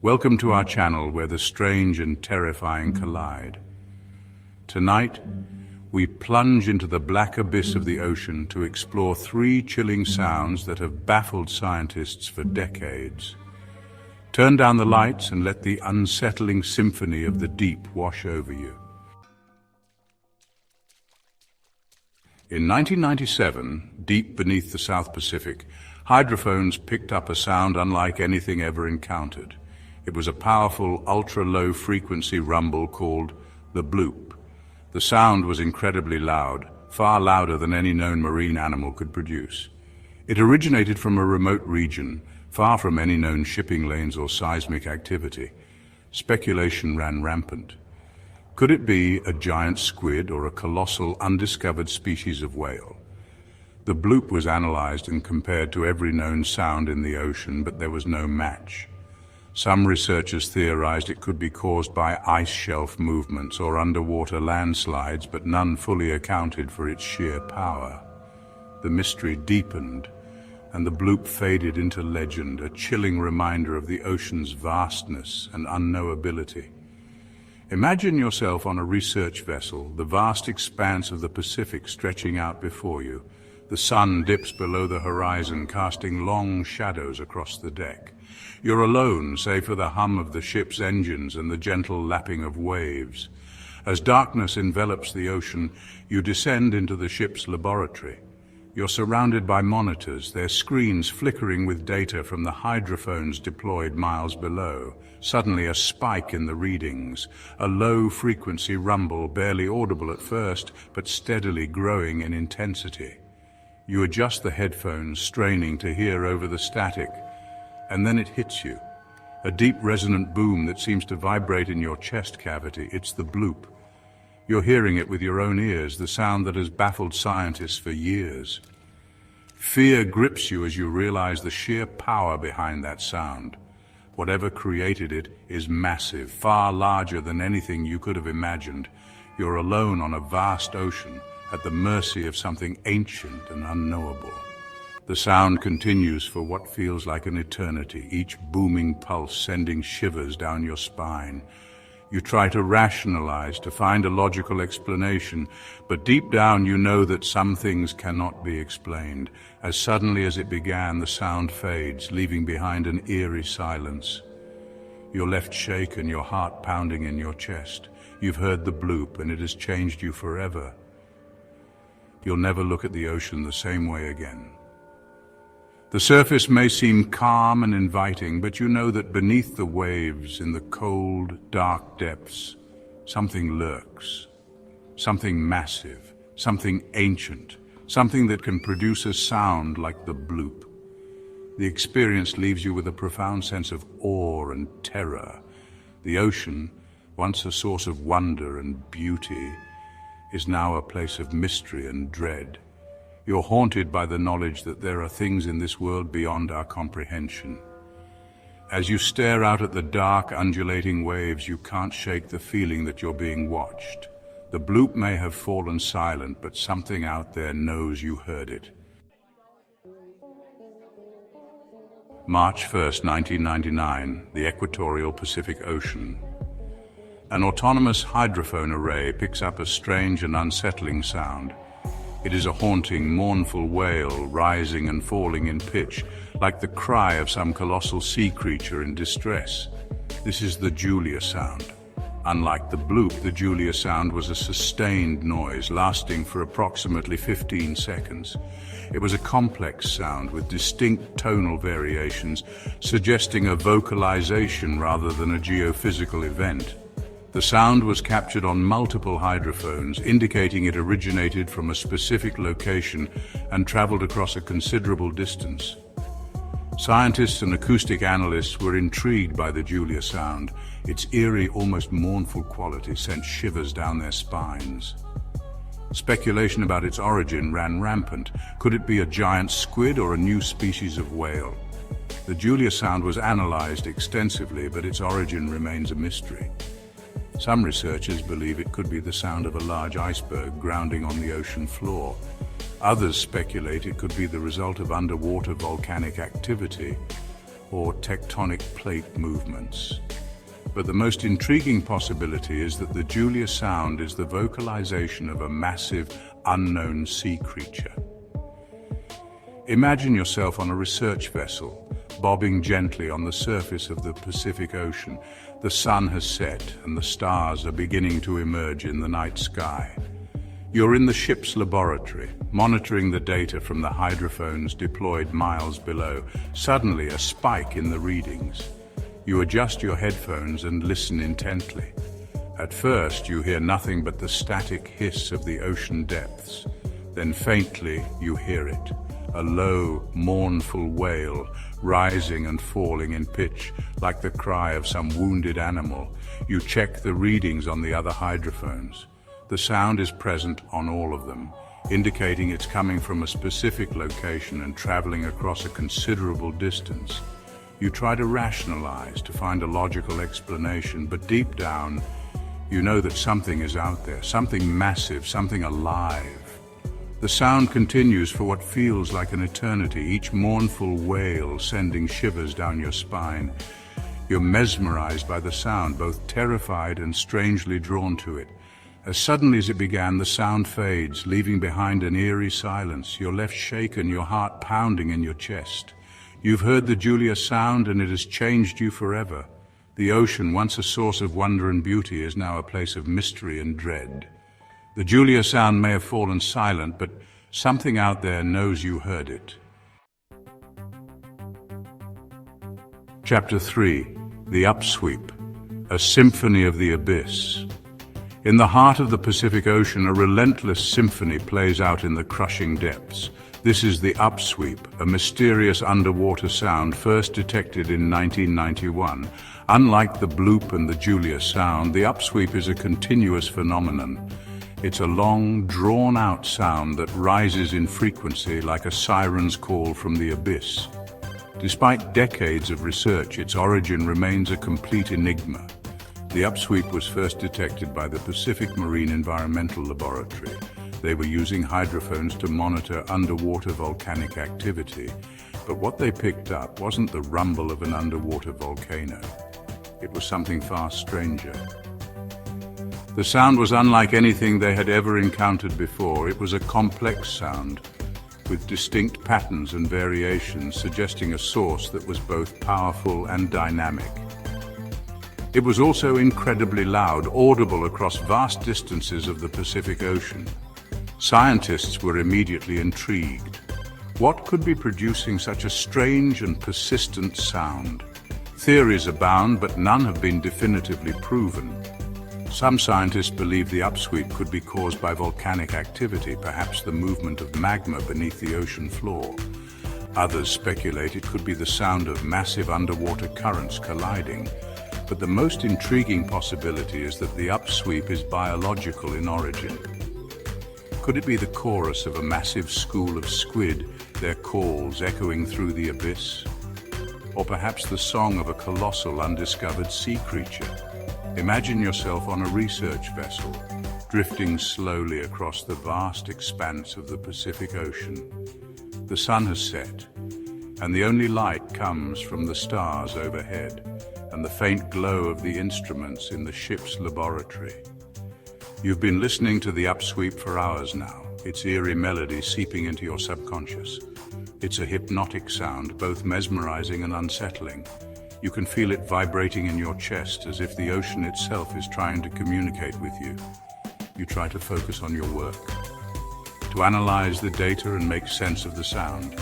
Welcome to our channel where the strange and terrifying collide. Tonight, we plunge into the black abyss of the ocean to explore three chilling sounds that have baffled scientists for decades. Turn down the lights and let the unsettling symphony of the deep wash over you. In 1997, deep beneath the South Pacific, hydrophones picked up a sound unlike anything ever encountered. It was a powerful, ultra-low frequency rumble called the Bloop. The sound was incredibly loud, far louder than any known marine animal could produce. It originated from a remote region, far from any known shipping lanes or seismic activity. Speculation ran rampant. Could it be a giant squid or a colossal, undiscovered species of whale? The Bloop was analyzed and compared to every known sound in the ocean, but there was no match. Some researchers theorized it could be caused by ice shelf movements or underwater landslides, but none fully accounted for its sheer power. The mystery deepened, and the Bloop faded into legend, a chilling reminder of the ocean's vastness and unknowability. Imagine yourself on a research vessel, the vast expanse of the Pacific stretching out before you. The sun dips below the horizon, casting long shadows across the deck. You're alone, save for the hum of the ship's engines and the gentle lapping of waves. As darkness envelops the ocean, you descend into the ship's laboratory. You're surrounded by monitors, their screens flickering with data from the hydrophones deployed miles below. Suddenly a spike in the readings, a low-frequency rumble barely audible at first, but steadily growing in intensity. You adjust the headphones, straining to hear over the static, and then it hits you. A deep resonant boom that seems to vibrate in your chest cavity. It's the Bloop. You're hearing it with your own ears, the sound that has baffled scientists for years. Fear grips you as you realize the sheer power behind that sound. Whatever created it is massive, far larger than anything you could have imagined. You're alone on a vast ocean, at the mercy of something ancient and unknowable. The sound continues for what feels like an eternity, each booming pulse sending shivers down your spine. You try to rationalize, to find a logical explanation, but deep down you know that some things cannot be explained. As suddenly as it began, the sound fades, leaving behind an eerie silence. You're left shaken, your heart pounding in your chest. You've heard the Bloop, and it has changed you forever. You'll never look at the ocean the same way again. The surface may seem calm and inviting, but you know that beneath the waves, in the cold, dark depths, something lurks. Something massive, something ancient, something that can produce a sound like the Bloop. The experience leaves you with a profound sense of awe and terror. The ocean, once a source of wonder and beauty, is now a place of mystery and dread. You're haunted by the knowledge that there are things in this world beyond our comprehension. As you stare out at the dark, undulating waves, you can't shake the feeling that you're being watched. The Bloop may have fallen silent, but something out there knows you heard it. March 1st, 1999, the equatorial Pacific Ocean. An autonomous hydrophone array picks up a strange and unsettling sound. It is a haunting, mournful wail, rising and falling in pitch, like the cry of some colossal sea creature in distress. This is the Julia sound. Unlike the Bloop, the Julia sound was a sustained noise, lasting for approximately 15 seconds. It was a complex sound with distinct tonal variations, suggesting a vocalization rather than a geophysical event. The sound was captured on multiple hydrophones, indicating it originated from a specific location and traveled across a considerable distance. Scientists and acoustic analysts were intrigued by the Julia sound. Its eerie, almost mournful quality sent shivers down their spines. Speculation about its origin ran rampant. Could it be a giant squid or a new species of whale? The Julia sound was analyzed extensively, but its origin remains a mystery. Some researchers believe it could be the sound of a large iceberg grounding on the ocean floor. Others speculate it could be the result of underwater volcanic activity, or tectonic plate movements. But the most intriguing possibility is that the Julia sound is the vocalization of a massive, unknown sea creature. Imagine yourself on a research vessel, bobbing gently on the surface of the Pacific Ocean. The sun has set and the stars are beginning to emerge in the night sky. You're in the ship's laboratory, monitoring the data from the hydrophones deployed miles below. Suddenly, a spike in the readings. You adjust your headphones and listen intently. At first, you hear nothing but the static hiss of the ocean depths. Then faintly, you hear it. A low, mournful wail, rising and falling in pitch, like the cry of some wounded animal. You check the readings on the other hydrophones. The sound is present on all of them, indicating it's coming from a specific location and traveling across a considerable distance. You try to rationalize, to find a logical explanation, but deep down, you know that something is out there, something massive, something alive. The sound continues for what feels like an eternity, each mournful wail sending shivers down your spine. You're mesmerized by the sound, both terrified and strangely drawn to it. As suddenly as it began, the sound fades, leaving behind an eerie silence. You're left shaken, your heart pounding in your chest. You've heard the Julia sound and it has changed you forever. The ocean, once a source of wonder and beauty, is now a place of mystery and dread. The Julia sound may have fallen silent, but something out there knows you heard it. Chapter 3. The Upsweep, a symphony of the abyss. In the heart of the Pacific Ocean, a relentless symphony plays out in the crushing depths. This is the Upsweep, a mysterious underwater sound first detected in 1991. Unlike the Bloop and the Julia sound, the Upsweep is a continuous phenomenon. It's a long, drawn-out sound that rises in frequency like a siren's call from the abyss. Despite decades of research, its origin remains a complete enigma. The Upsweep was first detected by the Pacific Marine Environmental Laboratory. They were using hydrophones to monitor underwater volcanic activity, but what they picked up wasn't the rumble of an underwater volcano. It was something far stranger. The sound was unlike anything they had ever encountered before. It was a complex sound, with distinct patterns and variations, suggesting a source that was both powerful and dynamic. It was also incredibly loud, audible across vast distances of the Pacific Ocean. Scientists were immediately intrigued. What could be producing such a strange and persistent sound? Theories abound, but none have been definitively proven. Some scientists believe the Upsweep could be caused by volcanic activity, perhaps the movement of magma beneath the ocean floor. Others speculate it could be the sound of massive underwater currents colliding. But the most intriguing possibility is that the Upsweep is biological in origin. Could it be the chorus of a massive school of squid, their calls echoing through the abyss? Or perhaps the song of a colossal undiscovered sea creature? Imagine yourself on a research vessel, drifting slowly across the vast expanse of the Pacific Ocean. The sun has set, and the only light comes from the stars overhead and the faint glow of the instruments in the ship's laboratory. You've been listening to the Upsweep for hours now, its eerie melody seeping into your subconscious. It's a hypnotic sound, both mesmerizing and unsettling. You can feel it vibrating in your chest as if the ocean itself is trying to communicate with you. You try to focus on your work, to analyze the data and make sense of the sound.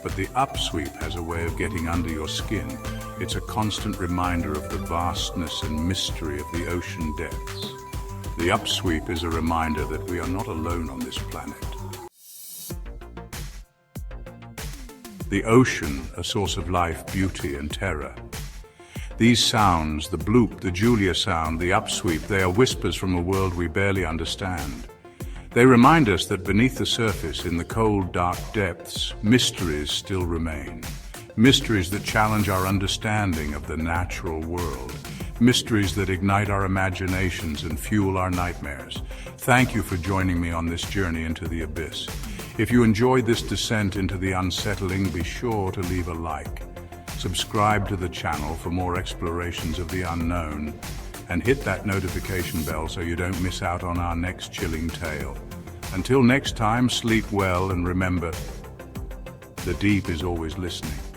But the Upsweep has a way of getting under your skin. It's a constant reminder of the vastness and mystery of the ocean depths. The Upsweep is a reminder that we are not alone on this planet. The ocean, a source of life, beauty, and terror. These sounds, the Bloop, the Julia sound, the Upsweep, they are whispers from a world we barely understand. They remind us that beneath the surface, in the cold, dark depths, mysteries still remain. Mysteries that challenge our understanding of the natural world. Mysteries that ignite our imaginations and fuel our nightmares. Thank you for joining me on this journey into the abyss. If you enjoyed this descent into the unsettling, be sure to leave a like. subscribe to the channel for more explorations of the unknown, and hit that notification bell so you don't miss out on our next chilling tale. Until next time, sleep well and remember, the deep is always listening.